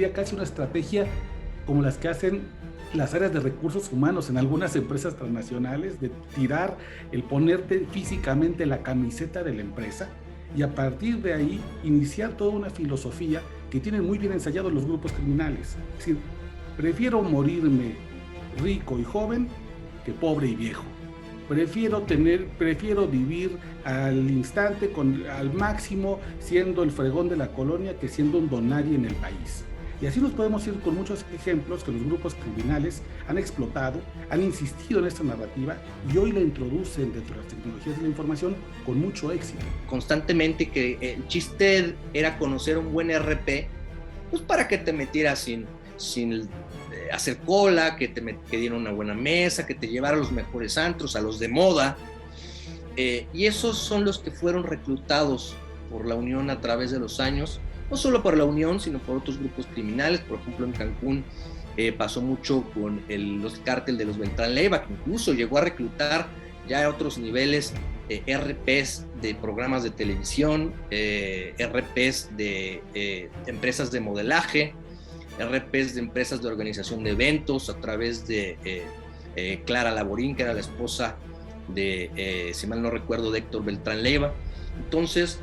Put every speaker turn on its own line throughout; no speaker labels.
diría casi una estrategia como las que hacen las áreas de recursos humanos en algunas empresas transnacionales, de tirar, el ponerte físicamente la camiseta de la empresa y a partir de ahí iniciar toda una filosofía que tienen muy bien ensayados los grupos criminales. Es decir, prefiero morirme rico y joven que pobre y viejo. Prefiero vivir al instante, al máximo, siendo el fregón de la colonia que siendo un donadie en el país. Y así nos podemos ir con muchos ejemplos que los grupos criminales han explotado, han insistido en esta narrativa y hoy la introducen dentro de las tecnologías de la información con mucho éxito.
Constantemente que el chiste era conocer un buen RP, pues para que te metieras sin hacer cola, que diera una buena mesa, que te llevara a los mejores antros, a los de moda. Y esos son los que fueron reclutados por la Unión a través de los años, no solo por la Unión, sino por otros grupos criminales. Por ejemplo, en Cancún pasó mucho con los cártel de los Beltrán Leiva, que incluso llegó a reclutar ya a otros niveles RPs de programas de televisión, RPs de empresas de modelaje, RPs de empresas de organización de eventos a través de Clara Laborín, que era la esposa de, si mal no recuerdo, de Héctor Beltrán Leiva. Entonces,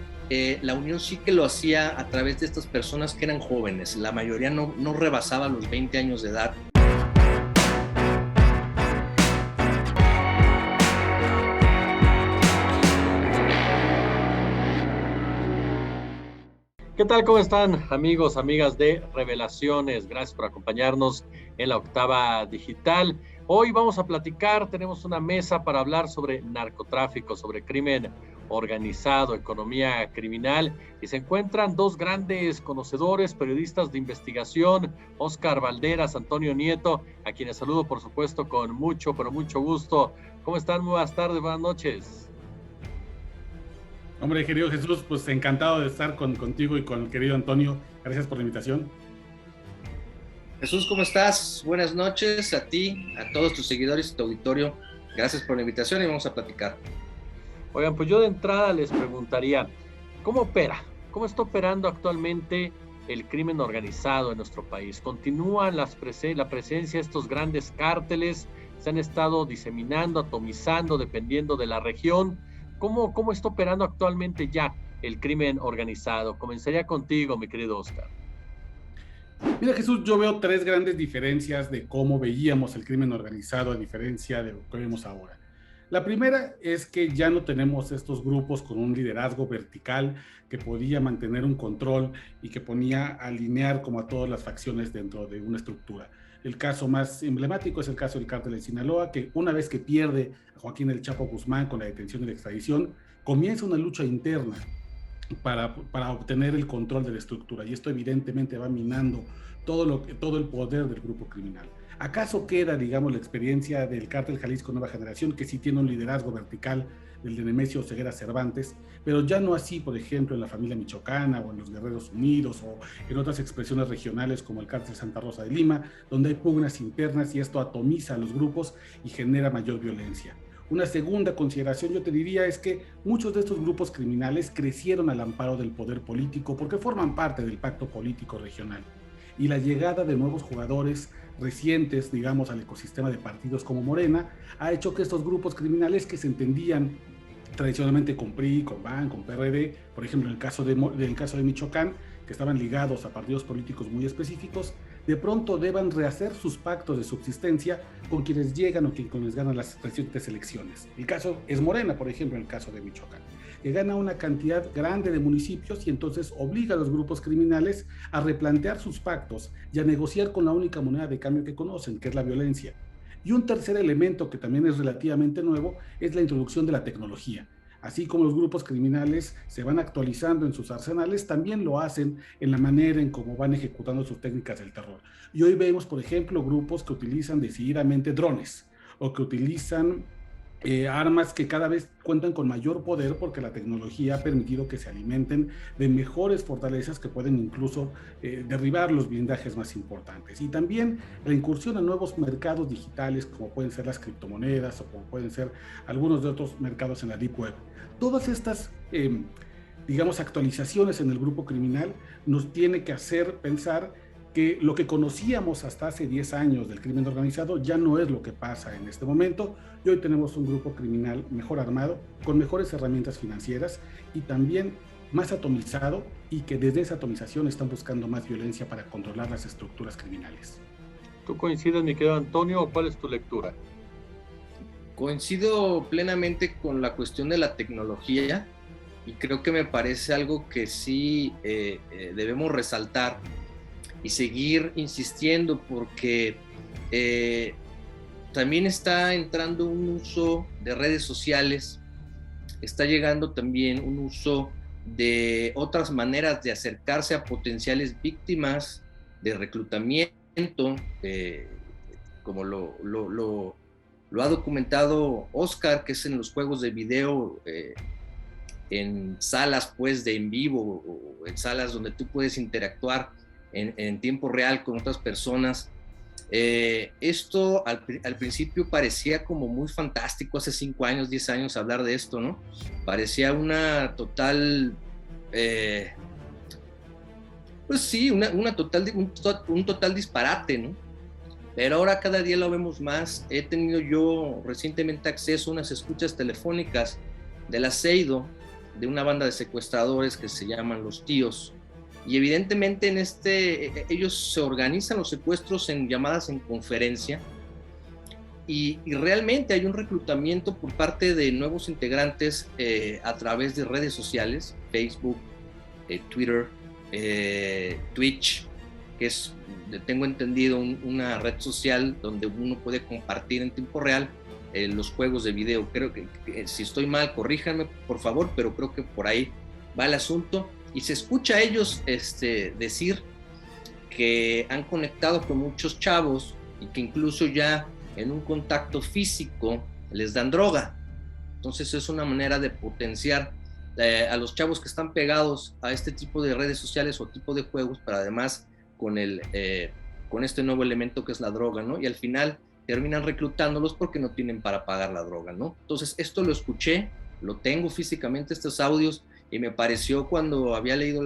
la Unión sí que lo hacía a través de estas personas que eran jóvenes. La mayoría no rebasaba los 20 años de edad.
¿Qué tal? ¿Cómo están, amigos, amigas de Revelaciones? Gracias por acompañarnos en la Octava Digital. Hoy vamos a platicar, tenemos una mesa para hablar sobre narcotráfico, sobre crimen organizado, economía criminal, y se encuentran dos grandes conocedores, periodistas de investigación, Óscar Valderas, Antonio Nieto, a quienes saludo, por supuesto, con mucho, pero mucho gusto. ¿Cómo están? Muy buenas tardes, buenas noches.
Hombre, querido Jesús, pues encantado de estar contigo y con el querido Antonio. Gracias por la invitación.
Jesús, ¿cómo estás? Buenas noches a ti, a todos tus seguidores y tu auditorio. Gracias por la invitación y vamos a platicar.
Oigan, pues yo de entrada les preguntaría, ¿cómo opera? ¿Cómo está operando actualmente el crimen organizado en nuestro país? ¿Continúan la presencia de estos grandes cárteles? ¿Se han estado diseminando, atomizando, dependiendo de la región? ¿Cómo está operando actualmente ya el crimen organizado? Comenzaría contigo, mi querido Óscar.
Mira, Jesús, yo veo tres grandes diferencias de cómo veíamos el crimen organizado a diferencia de lo que vemos ahora. La primera es que ya no tenemos estos grupos con un liderazgo vertical que podía mantener un control y que ponía a alinear como a todas las facciones dentro de una estructura. El caso más emblemático es el caso del cártel de Sinaloa, que una vez que pierde a Joaquín El Chapo Guzmán con la detención y la extradición, comienza una lucha interna para obtener el control de la estructura, y esto evidentemente va minando todo el poder del grupo criminal. ¿Acaso queda, digamos, la experiencia del cártel Jalisco Nueva Generación, que sí tiene un liderazgo vertical del de Nemesio Ceguera Cervantes, pero ya no así, por ejemplo, en la familia michoacana o en los Guerreros Unidos o en otras expresiones regionales como el cártel Santa Rosa de Lima, donde hay pugnas internas y esto atomiza a los grupos y genera mayor violencia? Una segunda consideración, yo te diría, es que muchos de estos grupos criminales crecieron al amparo del poder político porque forman parte del pacto político regional. Y la llegada de nuevos jugadores recientes, digamos, al ecosistema de partidos como Morena, ha hecho que estos grupos criminales que se entendían tradicionalmente con PRI, con PAN, con PRD, por ejemplo, en el caso de Michoacán, que estaban ligados a partidos políticos muy específicos, de pronto deban rehacer sus pactos de subsistencia con quienes llegan o quienes ganan las recientes elecciones. El caso es Morena, por ejemplo, en el caso de Michoacán, que gana una cantidad grande de municipios y entonces obliga a los grupos criminales a replantear sus pactos y a negociar con la única moneda de cambio que conocen, que es la violencia. Y un tercer elemento que también es relativamente nuevo es la introducción de la tecnología. Así como los grupos criminales se van actualizando en sus arsenales, también lo hacen en la manera en cómo van ejecutando sus técnicas del terror. Y hoy vemos, por ejemplo, grupos que utilizan decididamente drones o que utilizan armas que cada vez cuentan con mayor poder porque la tecnología ha permitido que se alimenten de mejores fortalezas que pueden incluso derribar los blindajes más importantes. Y también la incursión en nuevos mercados digitales como pueden ser las criptomonedas o como pueden ser algunos de otros mercados en la Deep Web. Todas estas digamos, actualizaciones en el grupo criminal nos tiene que hacer pensar que lo que conocíamos hasta hace 10 años del crimen organizado ya no es lo que pasa en este momento, y hoy tenemos un grupo criminal mejor armado, con mejores herramientas financieras y también más atomizado, y que desde esa atomización están buscando más violencia para controlar las estructuras criminales.
¿Tú coincides, mi querido Antonio, o cuál es tu lectura?
Coincido plenamente con la cuestión de la tecnología, y creo que me parece algo que sí debemos resaltar y seguir insistiendo, porque también está entrando un uso de redes sociales, está llegando también un uso de otras maneras de acercarse a potenciales víctimas de reclutamiento, como lo ha documentado Oscar, que es en los juegos de video, en salas pues de en vivo, o en salas donde tú puedes interactuar en tiempo real con otras personas. Esto al principio parecía como muy fantástico, hace 5 años, 10 años hablar de esto, ¿no? Parecía una total, pues sí, un total disparate, ¿no? Pero ahora cada día lo vemos más. He tenido yo recientemente acceso a unas escuchas telefónicas del aceido de una banda de secuestradores que se llaman Los Tíos. Y evidentemente ellos se organizan los secuestros en llamadas en conferencia, y realmente hay un reclutamiento por parte de nuevos integrantes a través de redes sociales, Facebook, Twitter, Twitch, que es, tengo entendido, una red social donde uno puede compartir en tiempo real los juegos de video. Creo que si estoy mal, corríjanme por favor, pero creo que por ahí va el asunto. Y se escucha a ellos decir que han conectado con muchos chavos, y que incluso ya en un contacto físico les dan droga. Entonces es una manera de potenciar a los chavos que están pegados a este tipo de redes sociales o tipo de juegos, pero además con este nuevo elemento que es la droga, ¿no? Y al final terminan reclutándolos porque no tienen para pagar la droga, ¿no? Entonces esto lo escuché, lo tengo físicamente, estos audios, y me pareció, cuando había leído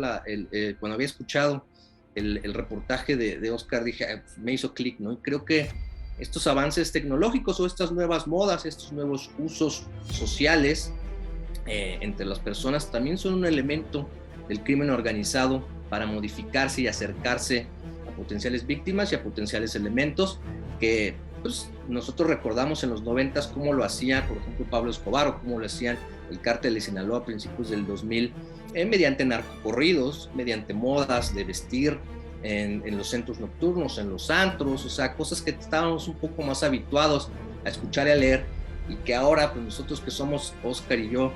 cuando había escuchado el reportaje de Oscar, dije, me hizo clic, ¿no? Y creo que estos avances tecnológicos, o estas nuevas modas, estos nuevos usos sociales entre las personas, también son un elemento del crimen organizado para modificarse y acercarse a potenciales víctimas y a potenciales elementos que, pues, nosotros recordamos en los 90s cómo lo hacía, por ejemplo, Pablo Escobar, o cómo lo hacían el cártel de Sinaloa a principios del 2000, mediante narcocorridos, mediante modas de vestir en los centros nocturnos, en los antros, o sea, cosas que estábamos un poco más habituados a escuchar y a leer, y que ahora, pues, nosotros que somos, Oscar y yo,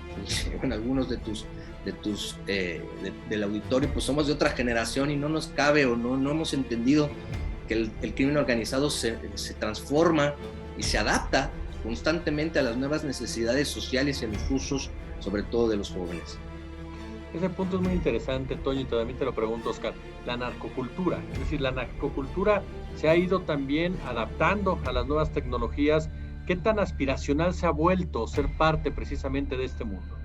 y bueno, algunos del auditorio, pues somos de otra generación, y no nos cabe, o no hemos entendido que el crimen organizado se transforma y se adapta constantemente a las nuevas necesidades sociales y a los usos, sobre todo de los jóvenes.
Ese punto es muy interesante, Toño, y también te lo pregunto, Oscar. La narcocultura, es decir, la narcocultura se ha ido también adaptando a las nuevas tecnologías. ¿Qué tan aspiracional se ha vuelto ser parte precisamente de este mundo?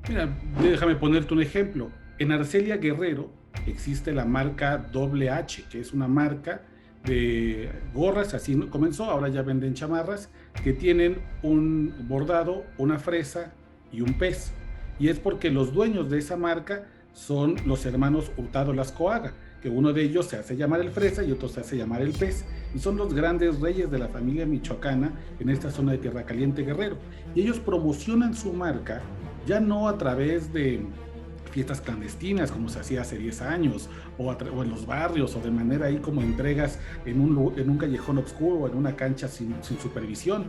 Mira, déjame ponerte un ejemplo. En Arcelia Guerrero existe la marca H, que es una marca de gorras, así comenzó, ahora ya venden chamarras, que tienen un bordado, una fresa y un pez. Y es porque los dueños de esa marca son los hermanos Hurtado Lascoaga, que uno de ellos se hace llamar el fresa y otro se hace llamar el pez, y son los grandes reyes de la familia michoacana en esta zona de Tierra Caliente Guerrero. Y ellos promocionan su marca ya no a través de fiestas clandestinas como se hacía hace 10 años, o en los barrios, o de manera ahí como entregas en un callejón oscuro o en una cancha sin supervisión.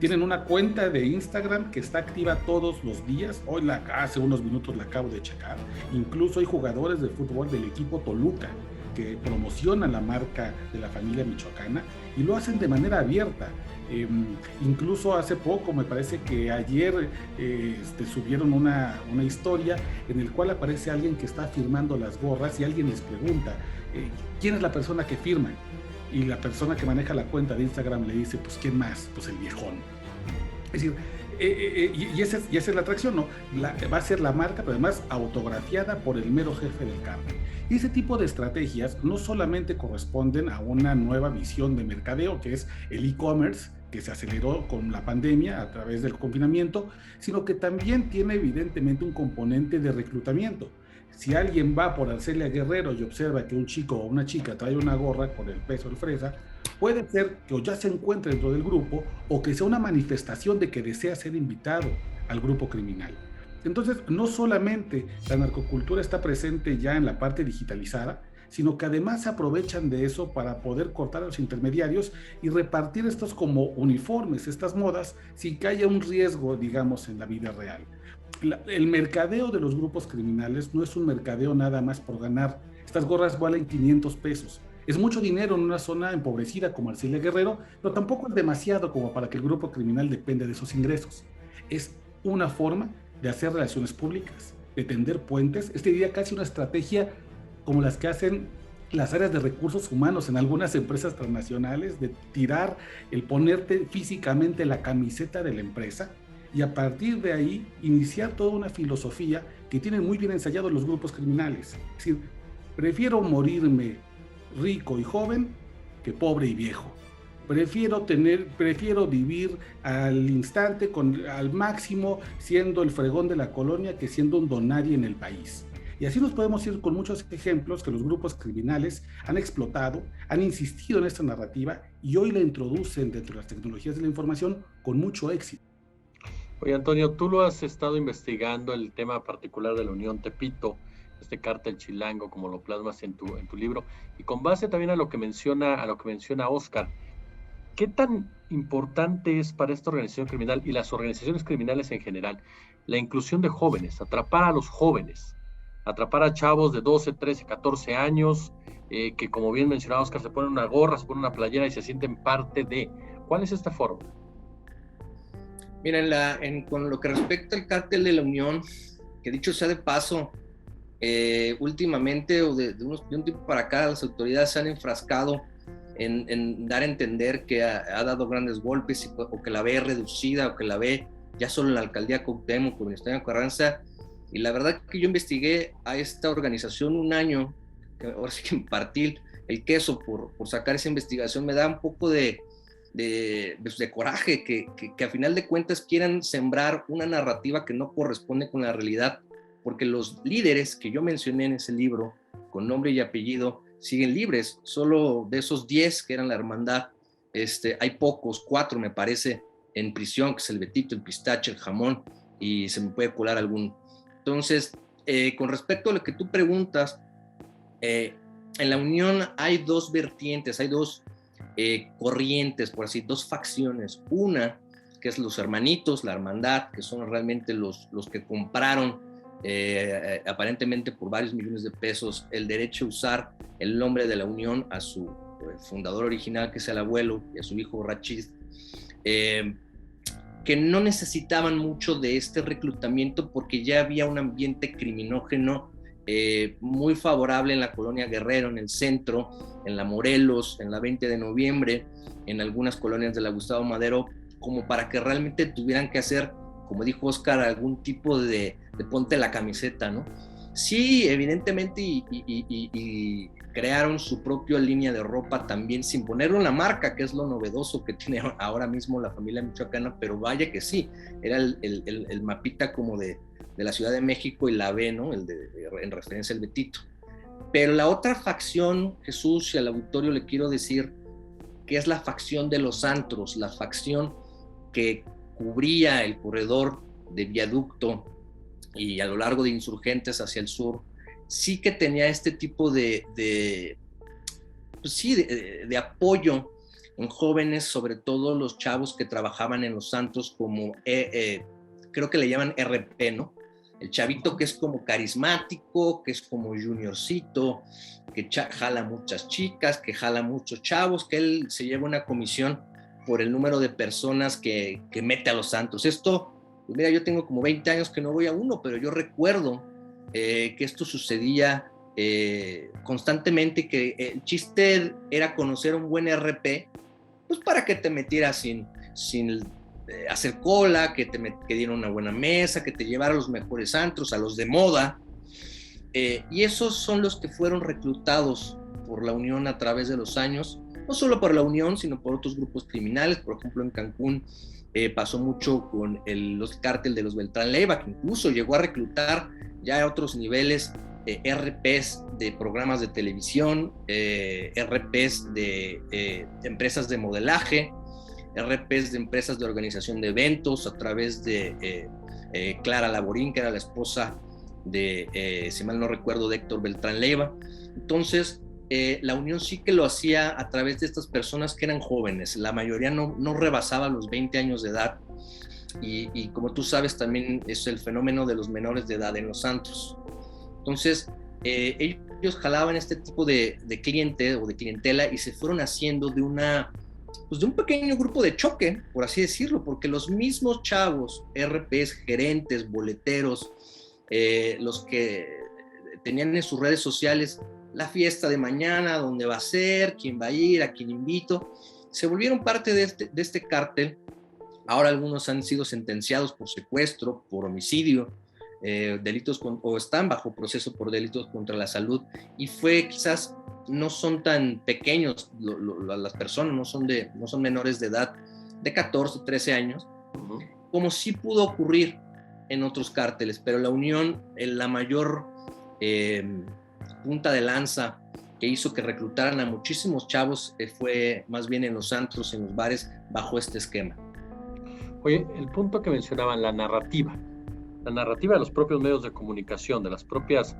Tienen una cuenta de Instagram que está activa todos los días. Hoy hace unos minutos la acabo de checar. Incluso hay jugadores de fútbol del equipo Toluca que promocionan la marca de la familia michoacana, y lo hacen de manera abierta. Incluso hace poco, me parece que ayer, subieron una historia en el cual aparece alguien que está firmando las gorras, y alguien les pregunta, ¿quién es la persona que firma? Y la persona que maneja la cuenta de Instagram le dice, pues, ¿quién más? Pues el viejón. Es decir, y esa es la atracción, ¿no? Va a ser la marca, pero además autografiada por el mero jefe del cártel. Y ese tipo de estrategias no solamente corresponden a una nueva visión de mercadeo, que es el e-commerce, que se aceleró con la pandemia a través del confinamiento, sino que también tiene evidentemente un componente de reclutamiento. Si alguien va por Arcelia Guerrero y observa que un chico o una chica trae una gorra con el peso de fresa, puede ser que o ya se encuentre dentro del grupo o que sea una manifestación de que desea ser invitado al grupo criminal. Entonces, no solamente la narcocultura está presente ya en la parte digitalizada, sino que además se aprovechan de eso para poder cortar a los intermediarios y repartir estos como uniformes, estas modas, sin que haya un riesgo, digamos, en la vida real. El mercadeo de los grupos criminales no es un mercadeo nada más por ganar. Estas gorras valen 500 pesos. Es mucho dinero en una zona empobrecida como Arcelia Guerrero, pero tampoco es demasiado como para que el grupo criminal dependa de esos ingresos. Es una forma de hacer relaciones públicas, de tender puentes. Diría casi una estrategia como las que hacen las áreas de recursos humanos en algunas empresas transnacionales, de tirar, el ponerte físicamente la camiseta de la empresa y a partir de ahí iniciar toda una filosofía que tienen muy bien ensayado los grupos criminales. Es decir, prefiero morirme rico y joven que pobre y viejo. Prefiero vivir al instante, al máximo, siendo el fregón de la colonia que siendo un donadie en el país. Y así nos podemos ir con muchos ejemplos que los grupos criminales han explotado, han insistido en esta narrativa y hoy la introducen dentro de las tecnologías de la información con mucho éxito.
Oye, Antonio, tú lo has estado investigando, el tema particular de la Unión Tepito, este cártel chilango, como lo plasmas en tu libro, y con base también a lo que menciona Oscar, ¿qué tan importante es para esta organización criminal y las organizaciones criminales en general la inclusión de jóvenes, atrapar a los jóvenes, atrapar a chavos de 12, 13, 14 años, que como bien mencionaba Oscar, se ponen una gorra, se ponen una playera y se sienten parte de? ¿Cuál es esta forma?
Mira, con lo que respecta al cártel de la Unión, que dicho sea de paso, últimamente o de un tiempo para acá, las autoridades se han enfrascado en dar a entender que ha dado grandes golpes o que la ve reducida o que la ve ya solo en la alcaldía Cuauhtémoc con Venustiano Carranza. Y la verdad que yo investigué a esta organización un año, que ahora sí que impartí el queso por sacar esa investigación. Me da un poco de coraje que a final de cuentas quieran sembrar una narrativa que no corresponde con la realidad, porque los líderes que yo mencioné en ese libro, con nombre y apellido, siguen libres. Solo de esos 10 que eran la hermandad, hay pocos, 4 me parece, en prisión, que es el Betito, el Pistache, el Jamón, y se me puede colar alguno. Entonces, con respecto a lo que tú preguntas, en la Unión hay 2 vertientes, hay 2 corrientes, por así, 2 facciones. Una, que es los hermanitos, la hermandad, que son realmente los que compraron aparentemente por varios millones de pesos el derecho a usar el nombre de la Unión a su fundador original, que es el abuelo, y a su hijo Rachid, que no necesitaban mucho de este reclutamiento porque ya había un ambiente criminógeno muy favorable en la colonia Guerrero, en el centro, en la Morelos, en la 20 de noviembre, en algunas colonias de la Gustavo Madero, como para que realmente tuvieran que hacer, como dijo Oscar, algún tipo de ponte la camiseta, ¿no? Sí, evidentemente, y crearon su propia línea de ropa también, sin ponerle una marca, que es lo novedoso que tiene ahora mismo la familia michoacana, pero vaya que sí, era el mapita como de la Ciudad de México y la B, ¿no? En referencia al Betito. Pero la otra facción, Jesús, y al auditorio le quiero decir que es la facción de los antros, la facción que cubría el corredor de Viaducto y a lo largo de Insurgentes hacia el sur, sí que tenía este tipo de apoyo en jóvenes, sobre todo los chavos que trabajaban en los antros como, creo que le llaman RP, ¿no? El chavito que es como carismático, que es como juniorcito, que jala muchas chicas, que jala muchos chavos, que él se lleva una comisión por el número de personas que mete a los antros. Esto, pues mira, yo tengo como 20 años que no voy a uno, pero yo recuerdo que esto sucedía constantemente, que el chiste era conocer un buen RP, pues para que te metieras sin hacer cola, que dieran una buena mesa, que te llevara a los mejores antros, a los de moda. Y esos son los que fueron reclutados por la Unión a través de los años, no solo por la Unión, sino por otros grupos criminales. Por ejemplo, en Cancún pasó mucho con los cártel de los Beltrán Leiva, que incluso llegó a reclutar ya a otros niveles RPs de programas de televisión, RPs de empresas de modelaje, RPs de empresas de organización de eventos a través de Clara Laborín, que era la esposa de, si mal no recuerdo, de Héctor Beltrán Leiva. Entonces, la Unión sí que lo hacía a través de estas personas que eran jóvenes. La mayoría no rebasaba los 20 años de edad. Y como tú sabes, también es el fenómeno de los menores de edad en los antros. Entonces, ellos jalaban este tipo de cliente o de clientela y se fueron haciendo de un pequeño grupo de choque, por así decirlo, porque los mismos chavos, RPs, gerentes, boleteros, los que tenían en sus redes sociales la fiesta de mañana, dónde va a ser, quién va a ir, a quién invito, se volvieron parte de este cártel. Ahora algunos han sido sentenciados por secuestro, por homicidio, delitos o están bajo proceso por delitos contra la salud, y quizás no son tan pequeños las personas, no son menores de edad de 14, 13 años, como sí pudo ocurrir en otros cárteles, pero la Unión, la mayor punta de lanza que hizo que reclutaran a muchísimos chavos fue más bien en los antros, en los bares, bajo este esquema.
Oye, el punto que mencionaban, la narrativa de los propios medios de comunicación, de las propias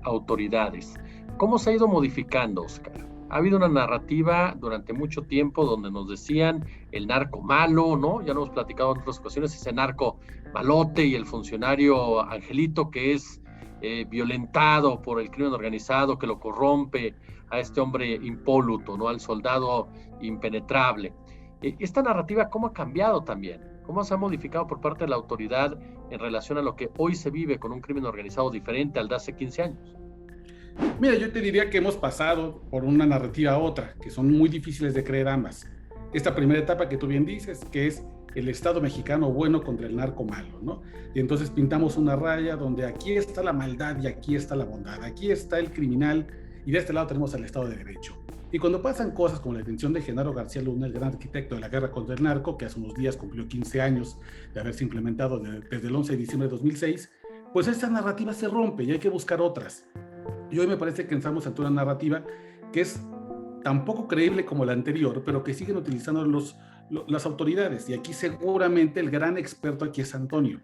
autoridades, ¿cómo se ha ido modificando, Oscar? Ha habido una narrativa durante mucho tiempo donde nos decían el narco malo, ¿no? Ya lo hemos platicado en otras ocasiones, ese narco malote y el funcionario angelito que es violentado por el crimen organizado, que lo corrompe a este hombre impoluto, ¿no? Al soldado impenetrable. Esta narrativa, ¿cómo ha cambiado también? ¿Cómo se ha modificado por parte de la autoridad en relación a lo que hoy se vive con un crimen organizado diferente al de hace 15 años?
Mira, yo te diría que hemos pasado por una narrativa a otra, que son muy difíciles de creer ambas. Esta primera etapa que tú bien dices, que es el Estado mexicano bueno contra el narco malo, ¿no? Y entonces pintamos una raya donde aquí está la maldad y aquí está la bondad, aquí está el criminal y de este lado tenemos al Estado de Derecho. Y cuando pasan cosas como la detención de Genaro García Luna, el gran arquitecto de la guerra contra el narco, que hace unos días cumplió 15 años de haberse implementado desde el 11 de diciembre de 2006, pues esa narrativa se rompe y hay que buscar otras. Y hoy me parece que estamos ante una narrativa que es tan poco creíble como la anterior, pero que siguen utilizando las autoridades. Y aquí seguramente el gran experto aquí es Antonio.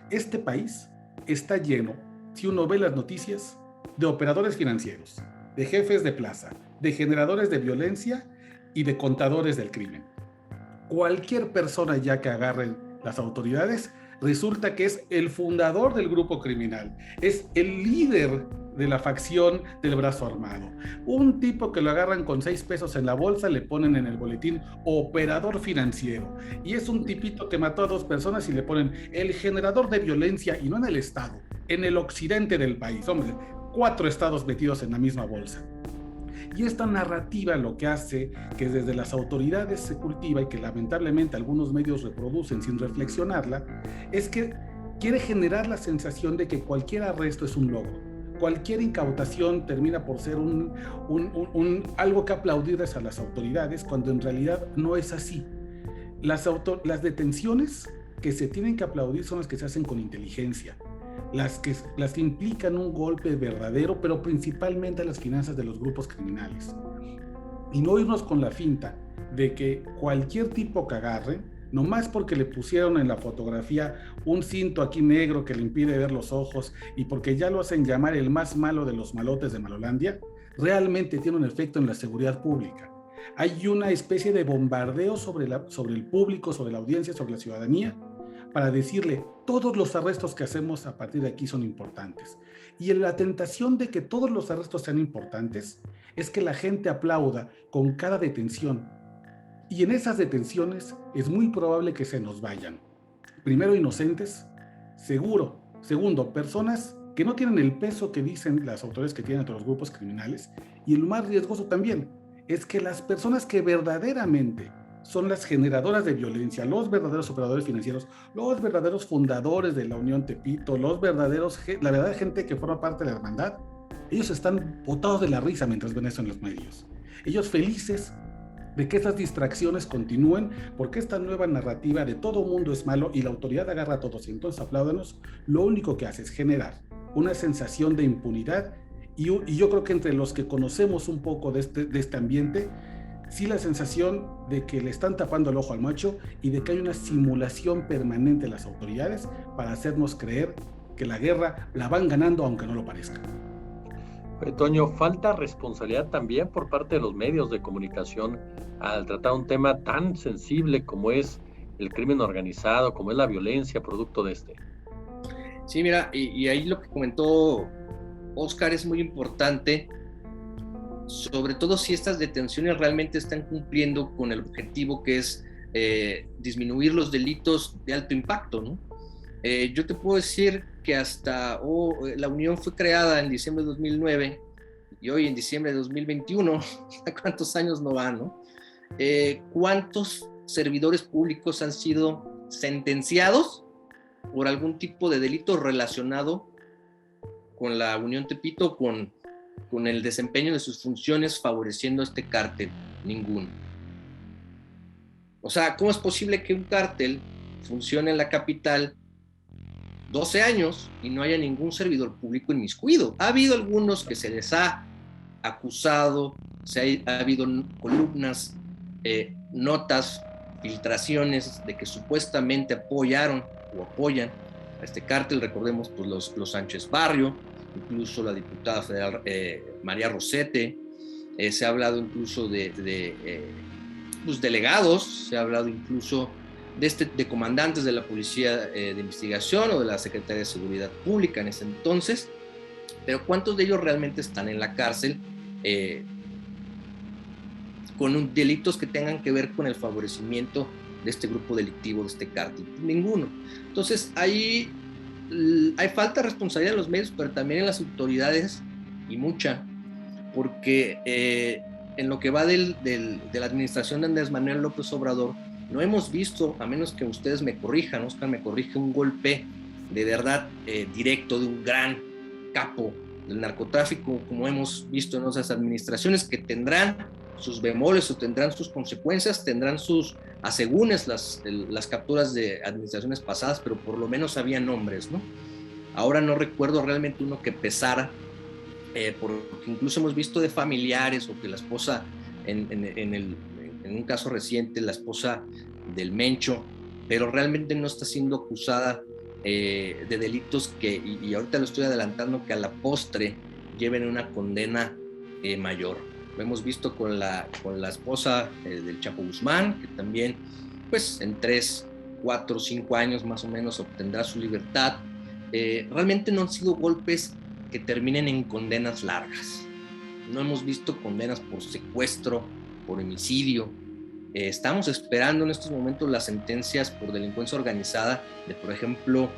Este país está lleno, si uno ve las noticias, de operadores financieros, de jefes de plaza, de generadores de violencia y de contadores del crimen. Cualquier persona ya que agarren las autoridades resulta que es el fundador del grupo criminal, es el líder de la facción del brazo armado. Un tipo que lo agarran con 6 pesos en la bolsa, le ponen en el boletín operador financiero. Y es un tipito que mató a 2 personas y le ponen el generador de violencia, y no en el estado, en el occidente del país. Hombre, 4 estados metidos en la misma bolsa. Y esta narrativa lo que hace que desde las autoridades se cultiva y que lamentablemente algunos medios reproducen sin reflexionarla, es que quiere generar la sensación de que cualquier arresto es un logro. Cualquier incautación termina por ser algo que aplaudirles a las autoridades, cuando en realidad no es así. Las detenciones que se tienen que aplaudir son las que se hacen con inteligencia, las que implican un golpe verdadero, pero principalmente a las finanzas de los grupos criminales. Y no irnos con la finta de que cualquier tipo que agarre, nomás porque le pusieron en la fotografía un cinto aquí negro que le impide ver los ojos y porque ya lo hacen llamar el más malo de los malotes de Malolandia, realmente tiene un efecto en la seguridad pública. Hay una especie de bombardeo sobre el público, sobre la audiencia, sobre la ciudadanía, para decirle, todos los arrestos que hacemos a partir de aquí son importantes. Y la tentación de que todos los arrestos sean importantes es que la gente aplauda con cada detención. Y en esas detenciones es muy probable que se nos vayan. Primero, inocentes, seguro. Segundo, personas que no tienen el peso que dicen las autoridades que tienen entre los grupos criminales. Y lo más riesgoso también es que las personas que verdaderamente son las generadoras de violencia, los verdaderos operadores financieros, los verdaderos fundadores de la Unión Tepito, la verdadera gente que forma parte de la hermandad. Ellos están botados de la risa mientras ven eso en los medios. Ellos felices de que esas distracciones continúen, porque esta nueva narrativa de todo mundo es malo y la autoridad agarra a todos y entonces apláudanos, lo único que hace es generar una sensación de impunidad y yo creo que entre los que conocemos un poco de este ambiente, sí la sensación de que le están tapando el ojo al macho y de que hay una simulación permanente de las autoridades para hacernos creer que la guerra la van ganando aunque no lo parezca.
Toño, falta responsabilidad también por parte de los medios de comunicación al tratar un tema tan sensible como es el crimen organizado, como es la violencia producto de este.
Sí, mira, y ahí lo que comentó Oscar es muy importante, sobre todo si estas detenciones realmente están cumpliendo con el objetivo que es disminuir los delitos de alto impacto, ¿no? Yo te puedo decir que hasta la Unión fue creada en diciembre de 2009 y hoy en diciembre de 2021, ¿cuántos años no van, no? ¿Cuántos servidores públicos han sido sentenciados por algún tipo de delito relacionado con la Unión Tepito, con el desempeño de sus funciones favoreciendo a este cártel? Ninguno. O sea, ¿cómo es posible que un cártel funcione en la capital 12 años y no haya ningún servidor público inmiscuido? Ha habido algunos que se les ha acusado, ha habido columnas, notas, filtraciones de que supuestamente apoyaron o apoyan a este cártel. Recordemos pues, los Sánchez Barrio, incluso la diputada federal María Rosete, se ha hablado incluso de pues, delegados, se ha hablado incluso de comandantes de la Policía de Investigación o de la Secretaría de Seguridad Pública en ese entonces, pero ¿cuántos de ellos realmente están en la cárcel con delitos que tengan que ver con el favorecimiento de este grupo delictivo, de este cártel? Ninguno. Entonces ahí hay falta de responsabilidad en los medios, pero también en las autoridades, y mucha, porque en lo que va de la administración de Andrés Manuel López Obrador, no hemos visto, a menos que ustedes me corrijan, Oscar me corrige, un golpe de verdad directo de un gran capo del narcotráfico, como hemos visto en otras administraciones, que tendrán sus bemoles o tendrán sus consecuencias, tendrán sus asegúnes las capturas de administraciones pasadas, pero por lo menos había nombres, ¿no? Ahora no recuerdo realmente uno que pesara, porque incluso hemos visto de familiares o que la esposa, en un caso reciente, la esposa del Mencho, pero realmente no está siendo acusada de delitos y ahorita lo estoy adelantando, que a la postre lleven una condena mayor. Lo hemos visto con la esposa del Chapo Guzmán, que también pues en 3, 4, 5 años más o menos obtendrá su libertad. Realmente no han sido golpes que terminen en condenas largas. No hemos visto condenas por secuestro, por homicidio. Estamos esperando en estos momentos las sentencias por delincuencia organizada de, por ejemplo,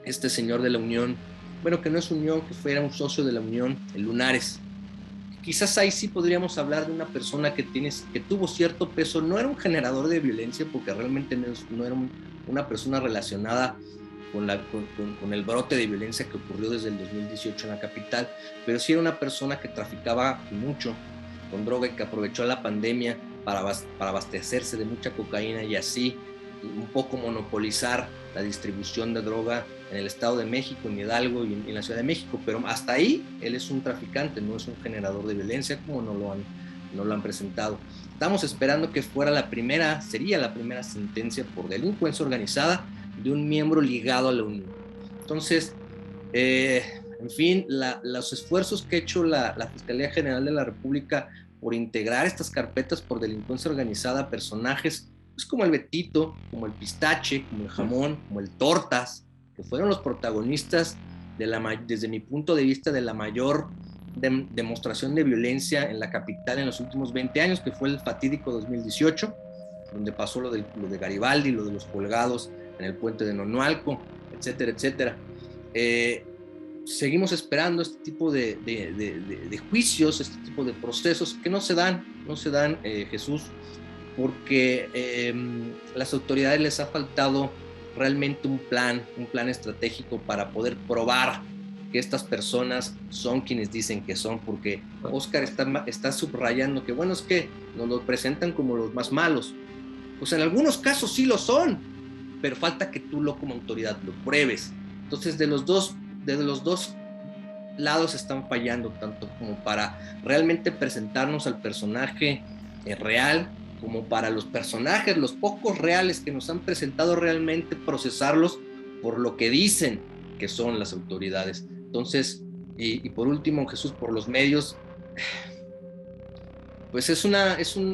este señor de la Unión, bueno, que no es Unión, que fuera un socio de la Unión, el Lunares. Quizás ahí sí podríamos hablar de una persona que tuvo cierto peso. No era un generador de violencia, porque realmente no era una persona relacionada con el brote de violencia que ocurrió desde el 2018 en la capital, pero sí era una persona que traficaba mucho con droga y que aprovechó la pandemia para abastecerse de mucha cocaína y así un poco monopolizar la distribución de droga en el Estado de México, en Hidalgo y en la Ciudad de México. Pero hasta ahí él es un traficante, no es un generador de violencia, como no lo han presentado. Estamos esperando que sería la primera sentencia por delincuencia organizada de un miembro ligado a la Unión. Entonces, en fin, los esfuerzos que ha hecho la Fiscalía General de la República por integrar estas carpetas por delincuencia organizada a personajes pues como el Betito, como el Pistache, como el Jamón, como el Tortas, que fueron los protagonistas desde mi punto de vista de la mayor demostración de violencia en la capital en los últimos 20 años, que fue el fatídico 2018, donde pasó lo de Garibaldi, lo de los colgados en el puente de Nonualco, etcétera, etcétera. seguimos esperando este tipo de juicios, este tipo de procesos que no se dan, Jesús, porque las autoridades les ha faltado realmente un plan estratégico para poder probar que estas personas son quienes dicen que son, porque Oscar está subrayando que, bueno, es que nos lo presentan como los más malos. Pues en algunos casos sí lo son, pero falta que tú como autoridad lo pruebes. Entonces, de los dos lados están fallando, tanto como para realmente presentarnos al personaje real, como para los personajes, los pocos reales que nos han presentado, realmente procesarlos por lo que dicen que son las autoridades. Entonces, y por último, Jesús, por los medios, pues es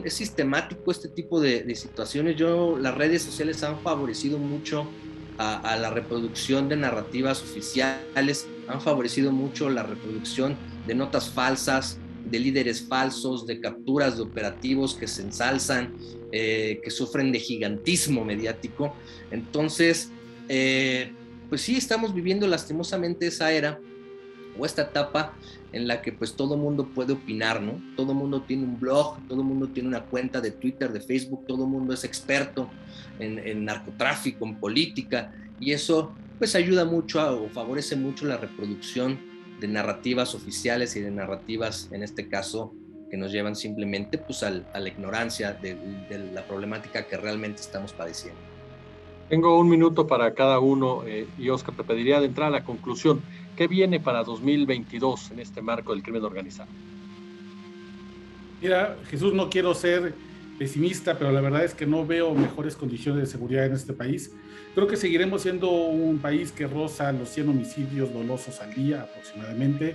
sistemático este tipo de situaciones. Las redes sociales han favorecido mucho a la reproducción de narrativas oficiales, han favorecido mucho la reproducción de notas falsas, de líderes falsos, de capturas de operativos que se ensalzan, que sufren de gigantismo mediático. Entonces, pues sí, estamos viviendo lastimosamente esa era o esta etapa en la que pues todo mundo puede opinar, ¿no? Todo mundo tiene un blog, todo mundo tiene una cuenta de Twitter, de Facebook, todo mundo es experto en narcotráfico, en política, y eso pues ayuda mucho o favorece mucho la reproducción de narrativas oficiales y de narrativas, en este caso, que nos llevan simplemente pues a la ignorancia de la problemática que realmente estamos padeciendo.
Tengo un minuto para cada uno y Oscar, te pediría de entrar a la conclusión. ¿Qué viene para 2022 en este marco del crimen organizado?
Mira, Jesús, no quiero ser pesimista, pero la verdad es que no veo mejores condiciones de seguridad en este país. Creo que seguiremos siendo un país que roza los 100 homicidios dolosos al día aproximadamente.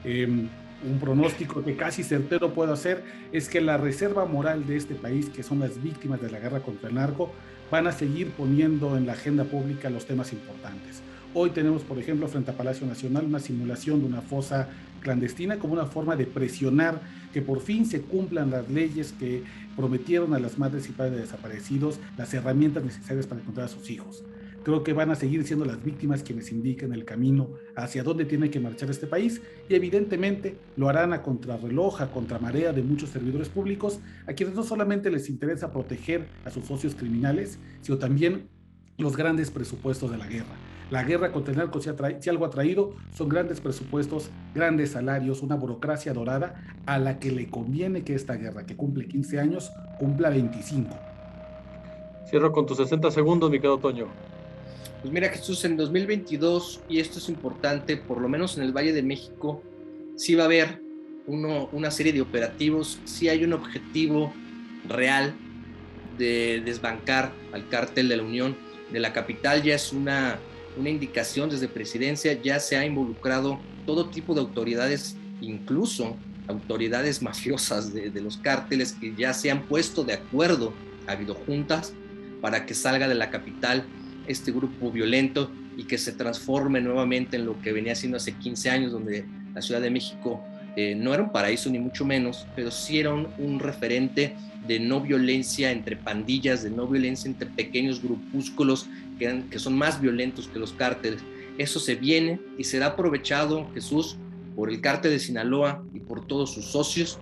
Un pronóstico que casi certero puedo hacer es que la reserva moral de este país, que son las víctimas de la guerra contra el narco, van a seguir poniendo en la agenda pública los temas importantes. Hoy tenemos, por ejemplo, frente a Palacio Nacional, una simulación de una fosa clandestina como una forma de presionar que por fin se cumplan las leyes que prometieron a las madres y padres de desaparecidos las herramientas necesarias para encontrar a sus hijos. Creo que van a seguir siendo las víctimas quienes indiquen el camino hacia dónde tiene que marchar este país, y evidentemente lo harán a contrarreloj, a contramarea de muchos servidores públicos, a quienes no solamente les interesa proteger a sus socios criminales, sino también los grandes presupuestos de la guerra. La guerra contra el narco, si algo ha traído, son grandes presupuestos, grandes salarios, una burocracia dorada a la que le conviene que esta guerra, que cumple 15 años, cumpla 25.
Cierro con tus 60 segundos, mi querido Toño.
Pues mira, Jesús, en 2022, y esto es importante, por lo menos en el Valle de México, sí va a haber una serie de operativos, sí hay un objetivo real de desbancar al cártel de la Unión. De la capital ya es una indicación desde presidencia, ya se ha involucrado todo tipo de autoridades, incluso autoridades mafiosas de los cárteles, que ya se han puesto de acuerdo, ha habido juntas para que salga de la capital este grupo violento y que se transforme nuevamente en lo que venía siendo hace 15 años, donde la Ciudad de México no era un paraíso ni mucho menos, pero sí era un referente de no violencia entre pandillas, de no violencia entre pequeños grupúsculos que son más violentos que los cárteles. Eso se viene y será aprovechado, Jesús, por el cártel de Sinaloa y por todos sus socios,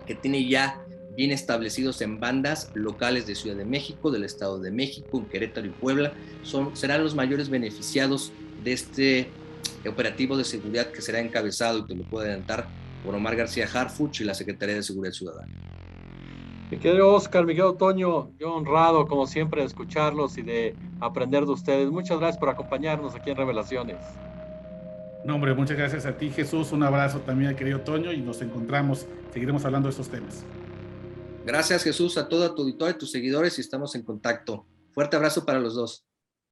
que tiene ya bien establecidos en bandas locales de Ciudad de México, del Estado de México, en Querétaro y Puebla. Serán los mayores beneficiados de este operativo de seguridad que será encabezado, y te lo puedo adelantar, por Omar García Harfuch y la Secretaría de Seguridad Ciudadana.
Mi querido Oscar, mi querido Toño, yo honrado como siempre de escucharlos y de aprender de ustedes. Muchas gracias por acompañarnos aquí en Revelaciones.
No, hombre, muchas gracias a ti, Jesús. Un abrazo también al querido Toño, y nos encontramos, seguiremos hablando de estos temas.
Gracias, Jesús, a todo tu auditorio, a tus seguidores, y estamos en contacto. Fuerte abrazo para los dos.